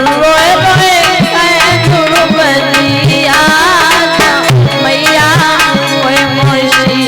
रोए रोए कहे ध्रुव जी आजा मैया कोई मोसी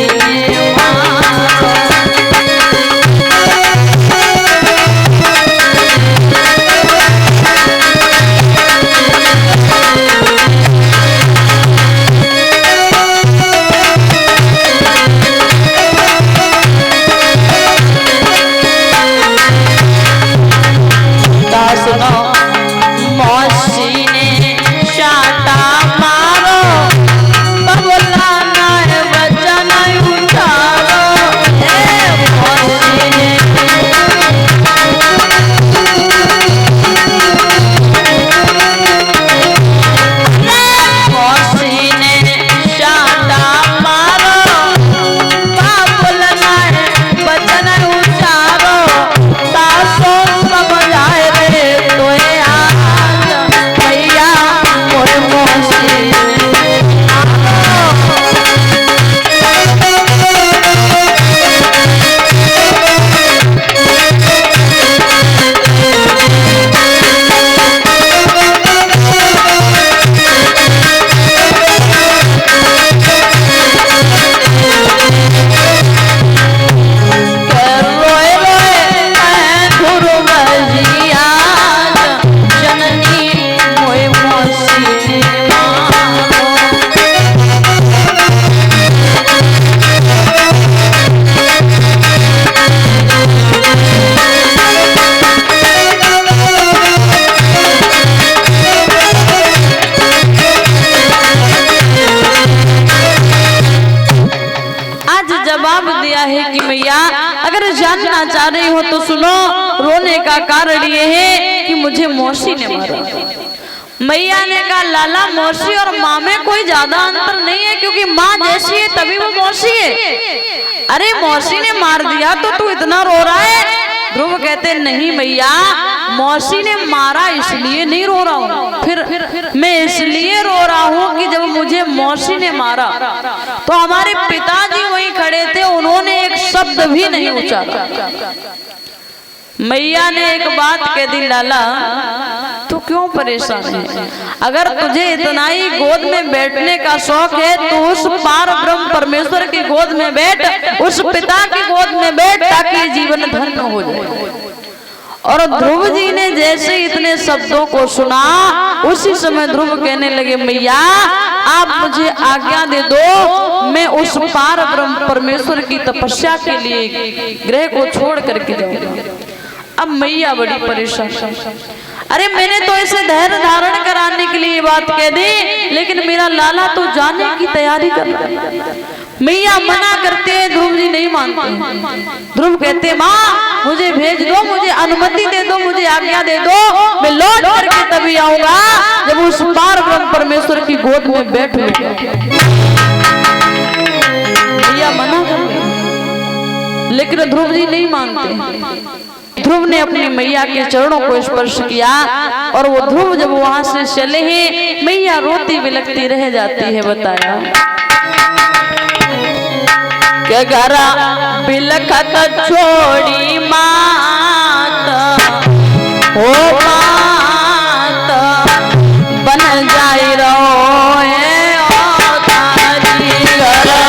जानना चाह रही हो तो सुनो। रोने का कारण ये है कि मुझे मौसी ने मारा। मैया ने कहा लाला मौसी और माँ में कोई ज्यादा अंतर नहीं है, क्योंकि माँ जैसी है तभी वो मौसी है। अरे मौसी ने मार दिया तो तू इतना रो रहा है? ध्रुव कहते नहीं मैया, मौसी ने मारा इसलिए नहीं रो रहा हूँ, फिर मैं इसलिए रो रहा हूँ कि जब मुझे मौसी ने मारा तो हमारे पिताजी वहीं खड़े थे, उन्होंने एक शब्द भी नहीं उच्चारा। मैया ने एक बात कह दी, लाला तू क्यों परेशान है? अगर तुझे इतना ही गोद में बैठने का शौक है तो उस पार ब्रह्म परमेश्वर की गोद में बैठ, उस पिता की गोद में बैठ, ताकि जीवन धन्य हो जाए। और ध्रुव जी ने जैसे इतने शब्दों को सुना, उसी समय ध्रुव कहने लगे मैया आप मुझे आज्ञा दे दो, मैं उस पार ब्रह्म परमेश्वर की तपस्या के लिए ग्रह को छोड़ करके जाऊंगा। अब मैया बड़ी परेशान, अरे मैंने तो इसे धैर्य धारण कराने के लिए बात कह दी, लेकिन मेरा लाला तो जाने की तैयारी कर रहा है। मैया मना करते हैं, ध्रुव जी नहीं मानते। ध्रुव कहते माँ मुझे भेज दो, मुझे अनुमति दे दो, मुझे आज्ञा दे दो, मैं लौट करके तभी आऊंगा जब उस पार ब्रह्म परमेश्वर की गोद में बैठूंगा। मैया मना कर, लेकिन ध्रुव जी नहीं मानते। ध्रुव ने अपनी मैया के चरणों को स्पर्श किया और वो ध्रुव जब वहां से चले हैं, मैया रोती बिलखती रह जाती है। बताया क्या घरा बिलखत छोड़ी मात हो, मात बन जाई रहो है ओ तारी घरा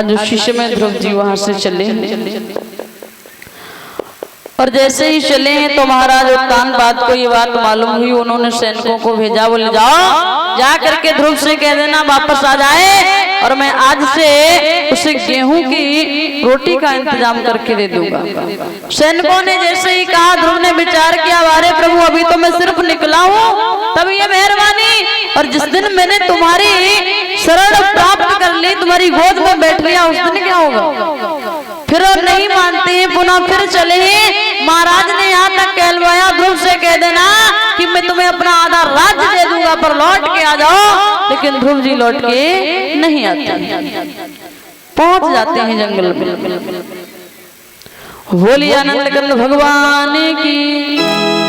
आज उसी समय ध्रुव जी वहां से चले और जैसे ही चले हैं तो महाराज उत्तानपाद को ये बात मालूम हुई। उन्होंने सैनिकों को भेजा, बोले जाओ जा करके ध्रुव से कह देना वापस आ जाए और मैं आज से उसे गेहूं की रोटी का इंतजाम करके दे दूंगा। सैनिकों ने जैसे ही कहा, ध्रुव ने विचार किया, अरे प्रभु अभी तो मैं सिर्फ निकला हूँ, तब ये मेहरबानी, और जिस दिन मैंने तुम्हारी शरण प्राप्त कर ली, तुम्हारी गोद में बैठ लिया, उस दिन क्या होगा? फिर और नहीं मानते हैं, पुनः फिर चले हैं। महाराज ने यहाँ तक कहलवाया, ध्रुव से कह देना कि मैं तुम्हें अपना आधा राज्य दे दूंगा पर लौट के आ जाओ। लेकिन ध्रुव जी लौट के नहीं आते, पहुंच जाते हैं जंगल में। बोलिए आनंद कंद भगवान की।